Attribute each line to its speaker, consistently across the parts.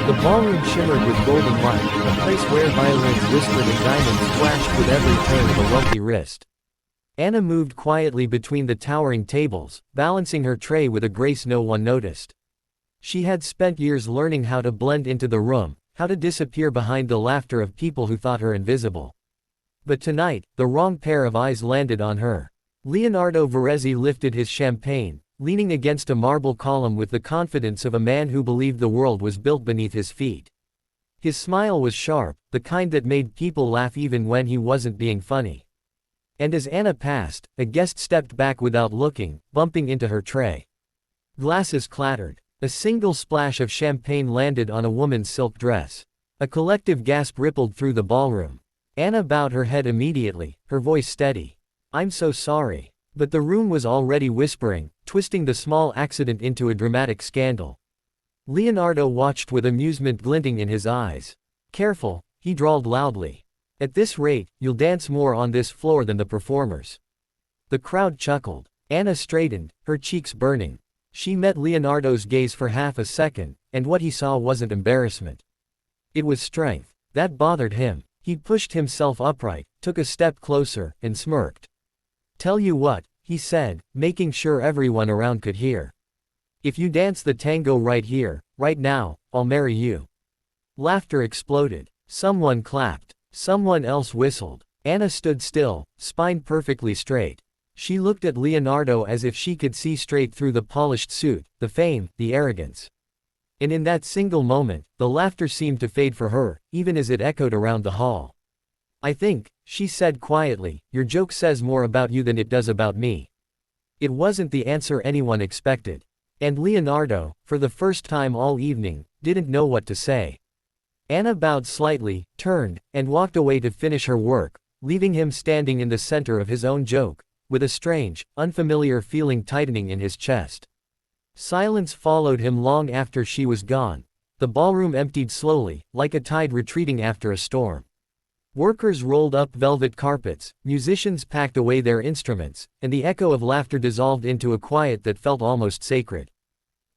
Speaker 1: The ballroom shimmered with golden light, a place where violins whispered and diamonds flashed with every turn of a wealthy wrist. Anna moved quietly between the towering tables, balancing her tray with a grace no one noticed. She had spent years learning how to blend into the room, how to disappear behind the laughter of people who thought her invisible. But tonight, the wrong pair of eyes landed on her. Leonardo Verezzi lifted his champagne, leaning against a marble column with the confidence of a man who believed the world was built beneath his feet. His smile was sharp, the kind that made people laugh even when he wasn't being funny. And as Anna passed, a guest stepped back without looking, bumping into her tray. Glasses clattered. A single splash of champagne landed on a woman's silk dress. A collective gasp rippled through the ballroom. Anna bowed her head immediately, her voice steady. "I'm so sorry." But the room was already whispering, twisting the small accident into a dramatic scandal. Leonardo watched with amusement glinting in his eyes. "Careful," he drawled loudly. "At this rate, you'll dance more on this floor than the performers." The crowd chuckled. Anna straightened, her cheeks burning. She met Leonardo's gaze for half a second, and what he saw wasn't embarrassment. It was strength. That bothered him. He pushed himself upright, took a step closer, and smirked. "Tell you what," he said, making sure everyone around could hear. "If you dance the tango right here, right now, I'll marry you." Laughter exploded. Someone clapped. Someone else whistled. Anna stood still, spine perfectly straight. She looked at Leonardo as if she could see straight through the polished suit, the fame, the arrogance. And in that single moment, the laughter seemed to fade for her, even as it echoed around the hall. "I think," she said quietly, "your joke says more about you than it does about me." It wasn't the answer anyone expected. And Leonardo, for the first time all evening, didn't know what to say. Anna bowed slightly, turned, and walked away to finish her work, leaving him standing in the center of his own joke, with a strange, unfamiliar feeling tightening in his chest. Silence followed him long after she was gone. The ballroom emptied slowly, like a tide retreating after a storm. Workers rolled up velvet carpets, musicians packed away their instruments, and the echo of laughter dissolved into a quiet that felt almost sacred.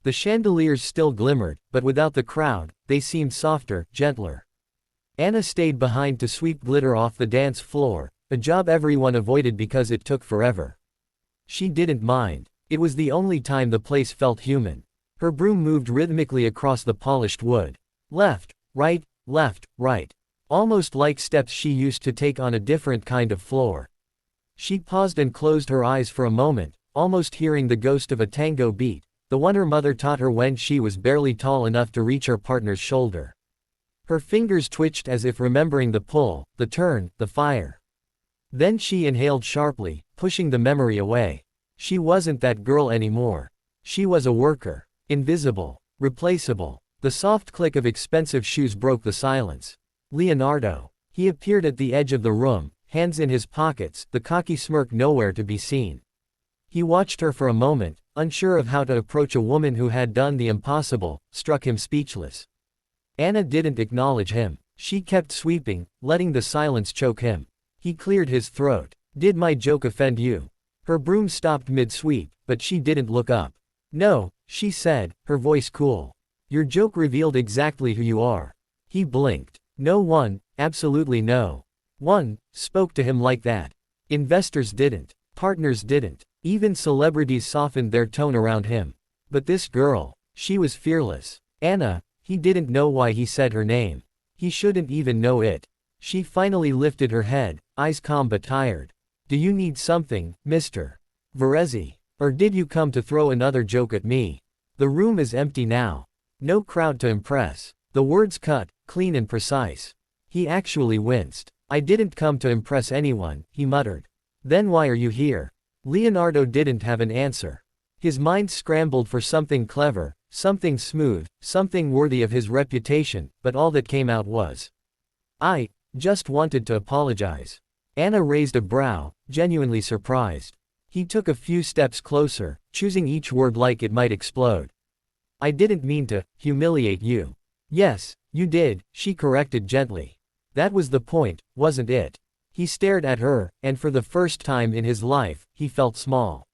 Speaker 1: The chandeliers still glimmered, but without the crowd, they seemed softer, gentler. Anna stayed behind to sweep glitter off the dance floor, a job everyone avoided because it took forever. She didn't mind. It was the only time the place felt human. Her broom moved rhythmically across the polished wood. Left, right, almost like steps she used to take on a different kind of floor. She paused and closed her eyes for a moment, almost hearing the ghost of a tango beat, the one her mother taught her when she was barely tall enough to reach her partner's shoulder. Her fingers twitched as if remembering the pull, the turn, the fire. Then she inhaled sharply, pushing the memory away. She wasn't that girl anymore. She was a worker. Invisible. Replaceable. The soft click of expensive shoes broke the silence. Leonardo. He appeared at the edge of the room, hands in his pockets, the cocky smirk nowhere to be seen. He watched her for a moment, unsure of how to approach a woman who had done the impossible, struck him speechless. Anna didn't acknowledge him. She kept sweeping, letting the silence choke him. He cleared his throat. "Did my joke offend you?" Her broom stopped mid-sweep, but she didn't look up. "No," she said, her voice cool. "Your joke revealed exactly who you are." He blinked. No one, absolutely no one, spoke to him like that. Investors didn't. Partners didn't. Even celebrities softened their tone around him. But this girl, she was fearless. Anna, he didn't know why he said her name. He shouldn't even know it. She finally lifted her head, eyes calm but tired. "Do you need something, Mr. Verezzi? Or did you come to throw another joke at me? The room is empty now. No crowd to impress." The words cut, clean and precise. He actually winced. "I didn't come to impress anyone," he muttered. "Then why are you here?" Leonardo didn't have an answer. His mind scrambled for something clever, something smooth, something worthy of his reputation, but all that came out was, "I just wanted to apologize." Anna raised a brow, genuinely surprised. He took a few steps closer, choosing each word like it might explode. "I didn't mean to humiliate you." "Yes, you did," she corrected gently. "That was the point, wasn't it?" He stared at her, and for the first time in his life, he felt small.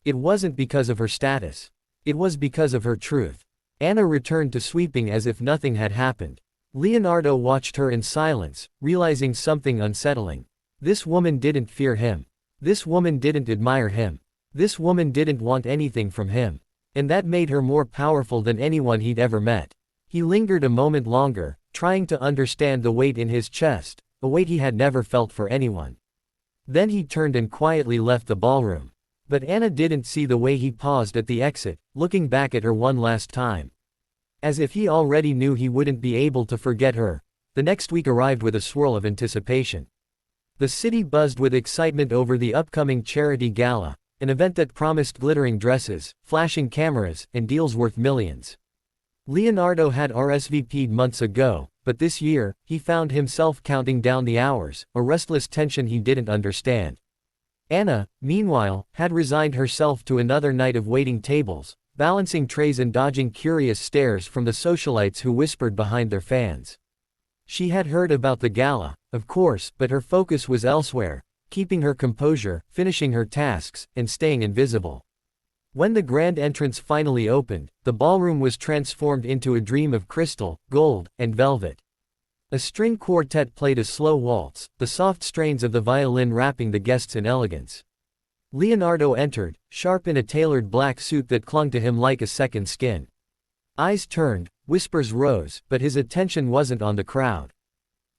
Speaker 1: It wasn't because of her status. It was because of her truth. Anna returned to sweeping as if nothing had happened. Leonardo watched her in silence, realizing something unsettling. This woman didn't fear him. This woman didn't admire him. This woman didn't want anything from him. And that made her more powerful than anyone he'd ever met. He lingered a moment longer, trying to understand the weight in his chest, a weight he had never felt for anyone. Then he turned and quietly left the ballroom. But Anna didn't see the way he paused at the exit, looking back at her one last time. As if he already knew he wouldn't be able to forget her, the next week arrived with a swirl of anticipation. The city buzzed with excitement over the upcoming charity gala, an event that promised glittering dresses, flashing cameras, and deals worth millions. Leonardo had RSVP'd months ago, but this year, he found himself counting down the hours, a restless tension he didn't understand. Anna, meanwhile, had resigned herself to another night of waiting tables, balancing trays and dodging curious stares from the socialites who whispered behind their fans. She had heard about the gala, of course, but her focus was elsewhere, keeping her composure, finishing her tasks, and staying invisible. When the grand entrance finally opened, the ballroom was transformed into a dream of crystal, gold, and velvet. A string quartet played a slow waltz, the soft strains of the violin wrapping the guests in elegance. Leonardo entered, sharp in a tailored black suit that clung to him like a second skin. Eyes turned, whispers rose, but his attention wasn't on the crowd.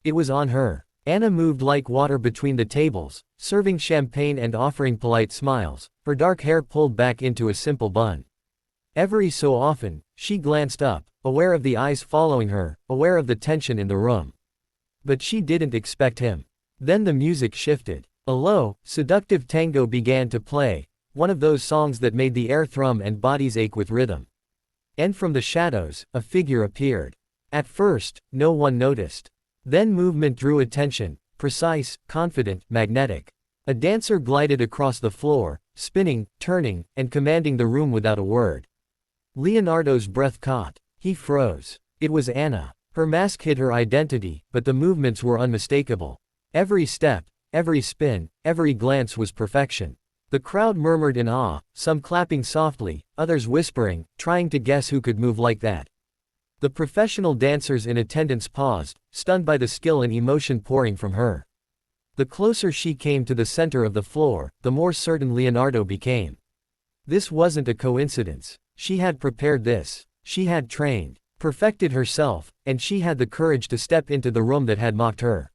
Speaker 1: It was on her. Anna moved like water between the tables, serving champagne and offering polite smiles, her dark hair pulled back into a simple bun. Every so often, she glanced up, aware of the eyes following her, aware of the tension in the room. But she didn't expect him. Then the music shifted. A low, seductive tango began to play, one of those songs that made the air thrum and bodies ache with rhythm. And from the shadows, a figure appeared. At first, no one noticed. Then movement drew attention, precise, confident, magnetic. A dancer glided across the floor, spinning, turning, and commanding the room without a word. Leonardo's breath caught. He froze. It was Anna. Her mask hid her identity, but the movements were unmistakable. Every step, every spin, every glance was perfection. The crowd murmured in awe, some clapping softly, others whispering, trying to guess who could move like that. The professional dancers in attendance paused, stunned by the skill and emotion pouring from her. The closer she came to the center of the floor, the more certain Leonardo became. This wasn't a coincidence. She had prepared this. She had trained, perfected herself, and she had the courage to step into the room that had mocked her.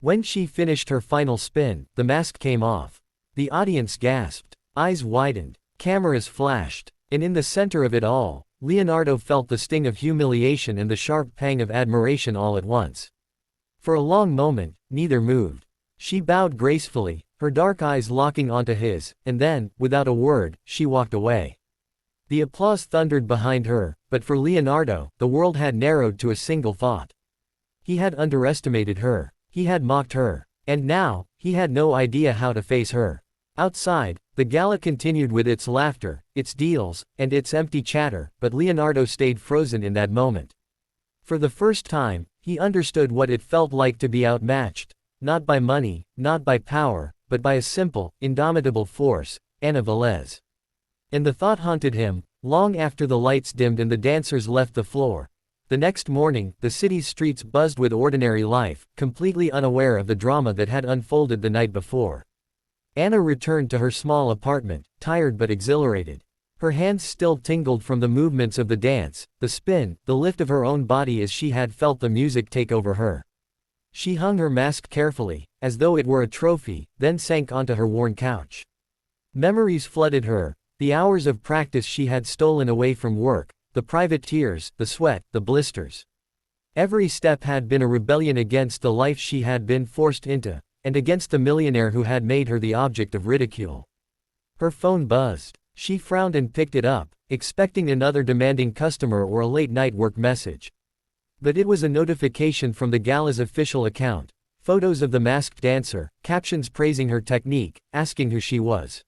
Speaker 1: When she finished her final spin, the mask came off. The audience gasped, eyes widened, cameras flashed, and in the center of it all, Leonardo felt the sting of humiliation and the sharp pang of admiration all at once. For a long moment, neither moved. She bowed gracefully, her dark eyes locking onto his, and then, without a word, she walked away. The applause thundered behind her, but for Leonardo, the world had narrowed to a single thought. He had underestimated her. He had mocked her. And now, he had no idea how to face her. Outside, the gala continued with its laughter, its deals, and its empty chatter, but Leonardo stayed frozen in that moment. For the first time, he understood what it felt like to be outmatched, not by money, not by power, but by a simple, indomitable force, Anna Velez. And the thought haunted him, long after the lights dimmed and the dancers left the floor. The next morning, the city's streets buzzed with ordinary life, completely unaware of the drama that had unfolded the night before. Anna returned to her small apartment, tired but exhilarated. Her hands still tingled from the movements of the dance, the spin, the lift of her own body as she had felt the music take over her. She hung her mask carefully, as though it were a trophy, then sank onto her worn couch. Memories flooded her, the hours of practice she had stolen away from work, the private tears, the sweat, the blisters. Every step had been a rebellion against the life she had been forced into, and against the millionaire who had made her the object of ridicule. Her phone buzzed. She frowned and picked it up, expecting another demanding customer or a late-night work message. But it was a notification from the gala's official account. Photos of the masked dancer, captions praising her technique, asking who she was.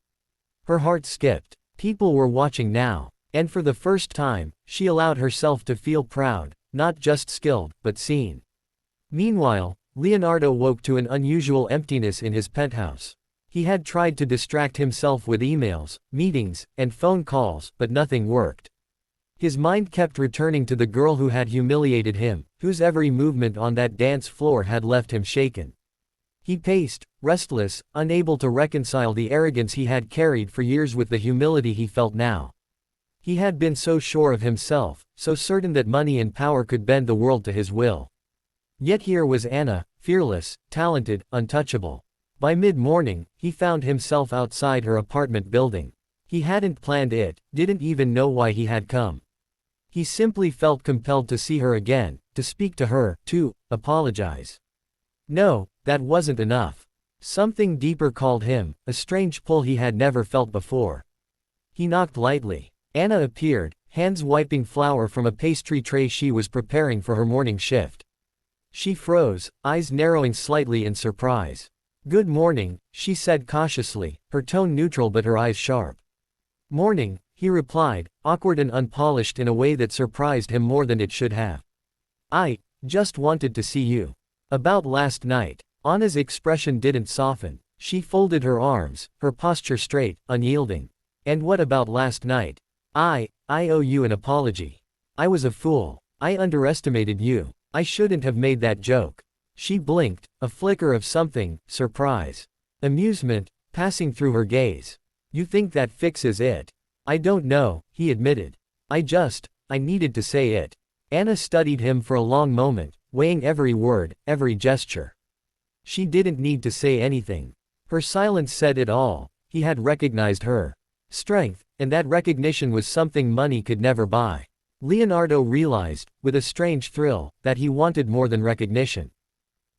Speaker 1: Her heart skipped. People were watching now. And for the first time, she allowed herself to feel proud, not just skilled, but seen. Meanwhile, Leonardo woke to an unusual emptiness in his penthouse. He had tried to distract himself with emails, meetings, and phone calls, but nothing worked. His mind kept returning to the girl who had humiliated him, whose every movement on that dance floor had left him shaken. He paced, restless, unable to reconcile the arrogance he had carried for years with the humility he felt now. He had been so sure of himself, so certain that money and power could bend the world to his will. Yet here was Anna, fearless, talented, untouchable. By mid-morning, he found himself outside her apartment building. He hadn't planned it, didn't even know why he had come. He simply felt compelled to see her again, to speak to her, to apologize. No, that wasn't enough. Something deeper called him, a strange pull he had never felt before. He knocked lightly. Anna appeared, hands wiping flour from a pastry tray she was preparing for her morning shift. She froze, eyes narrowing slightly in surprise. "Good morning," she said cautiously, her tone neutral but her eyes sharp. "Morning," he replied, awkward and unpolished in a way that surprised him more than it should have. "I just wanted to see you. About last night." Anna's expression didn't soften. She folded her arms, her posture straight, unyielding. "And what about last night? I owe you an apology. I was a fool. I underestimated you. I shouldn't have made that joke." She blinked, a flicker of something, surprise, amusement, passing through her gaze. "You think that fixes it?" "I don't know," he admitted. I needed to say it." Anna studied him for a long moment, weighing every word, every gesture. She didn't need to say anything. Her silence said it all. He had recognized her strength, and that recognition was something money could never buy. Leonardo realized, with a strange thrill, that he wanted more than recognition.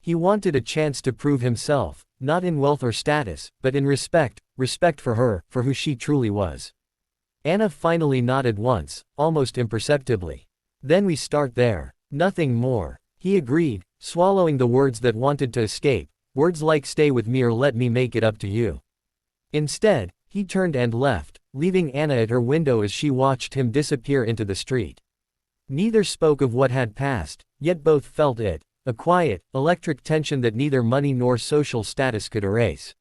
Speaker 1: He wanted a chance to prove himself, not in wealth or status, but in respect for her, for who she truly was. Anna finally nodded once, almost imperceptibly. "Then we start there. Nothing more," he agreed, swallowing the words that wanted to escape, words like "stay with me" or "let me make it up to you." Instead, he turned and left, leaving Anna at her window as she watched him disappear into the street. Neither spoke of what had passed, yet both felt it, a quiet, electric tension that neither money nor social status could erase.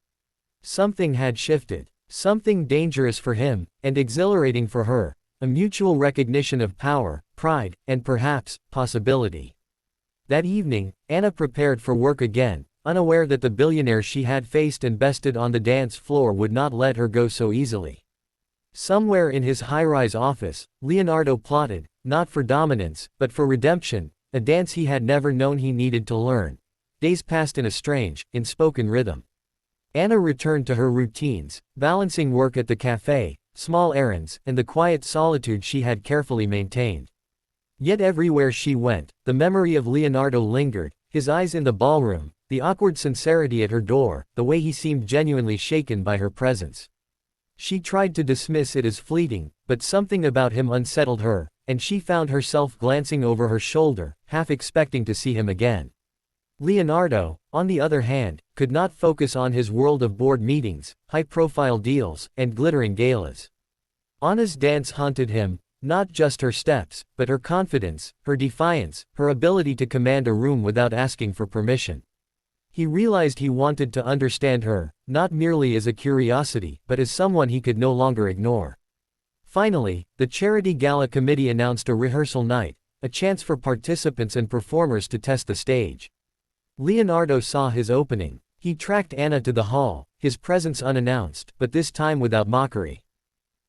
Speaker 1: Something had shifted, something dangerous for him, and exhilarating for her, a mutual recognition of power, pride, and perhaps, possibility. That evening, Anna prepared for work again, unaware that the billionaire she had faced and bested on the dance floor would not let her go so easily. Somewhere in his high-rise office, Leonardo plotted, not for dominance, but for redemption, a dance he had never known he needed to learn. Days passed in a strange, unspoken rhythm. Anna returned to her routines, balancing work at the cafe, small errands, and the quiet solitude she had carefully maintained. Yet everywhere she went, the memory of Leonardo lingered, his eyes in the ballroom, the awkward sincerity at her door, the way he seemed genuinely shaken by her presence. She tried to dismiss it as fleeting, but something about him unsettled her, and she found herself glancing over her shoulder, half expecting to see him again. Leonardo, on the other hand, could not focus on his world of board meetings, high-profile deals, and glittering galas. Anna's dance haunted him, not just her steps, but her confidence, her defiance, her ability to command a room without asking for permission. He realized he wanted to understand her, not merely as a curiosity, but as someone he could no longer ignore. Finally, the charity gala committee announced a rehearsal night, a chance for participants and performers to test the stage. Leonardo saw his opening. He tracked Anna to the hall, his presence unannounced, but this time without mockery.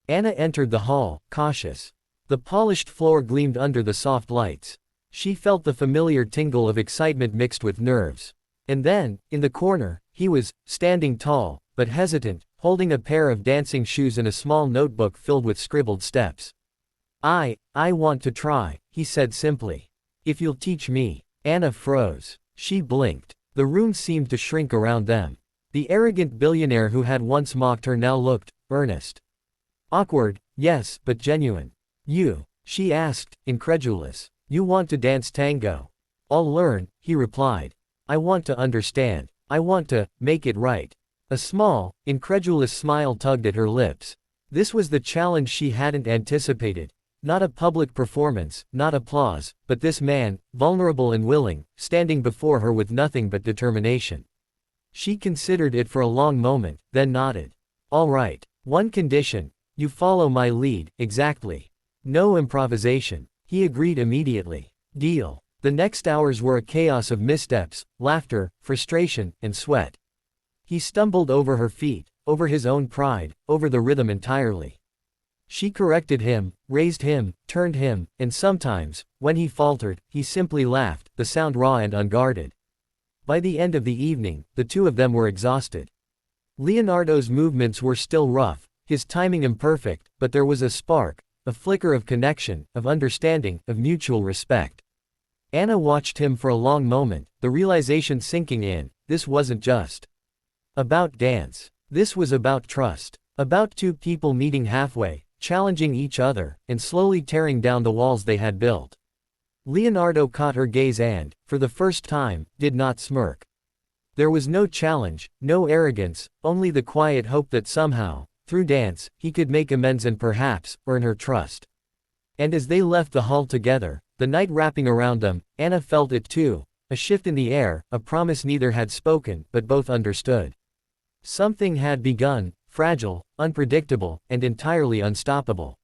Speaker 1: Anna entered the hall, cautious. The polished floor gleamed under the soft lights. She felt the familiar tingle of excitement mixed with nerves. And then, in the corner, he was, standing tall, but hesitant, holding a pair of dancing shoes and a small notebook filled with scribbled steps. I want to try," he said simply. "If you'll teach me." Anna froze. She blinked. The room seemed to shrink around them. The arrogant billionaire who had once mocked her now looked earnest. Awkward, yes, but genuine. "You?" she asked, incredulous. "You want to dance tango?" "I'll learn," he replied. "I want to understand. I want to make it right." A small, incredulous smile tugged at her lips. This was the challenge she hadn't anticipated. Not a public performance, not applause, but this man, vulnerable and willing, standing before her with nothing but determination. She considered it for a long moment, then nodded. "All right. One condition. You follow my lead." "Exactly." No improvisation. He agreed immediately. Deal. The next hours were a chaos of missteps, laughter, frustration, and sweat. He stumbled over her feet, over his own pride, over the rhythm entirely. She corrected him, raised him, turned him, and sometimes, when he faltered, he simply laughed, the sound raw and unguarded. By the end of the evening, the two of them were exhausted. Leonardo's movements were still rough, his timing imperfect, but there was a spark, a flicker of connection, of understanding, of mutual respect. Anna watched him for a long moment, the realization sinking in, this wasn't just about dance. This was about trust. About two people meeting halfway, challenging each other, and slowly tearing down the walls they had built. Leonardo caught her gaze and, for the first time, did not smirk. There was no challenge, no arrogance, only the quiet hope that somehow, through dance, he could make amends and perhaps, earn her trust. And as they left the hall together, the night wrapping around them, Anna felt it too, a shift in the air, a promise neither had spoken, but both understood. Something had begun, fragile, unpredictable, and entirely unstoppable.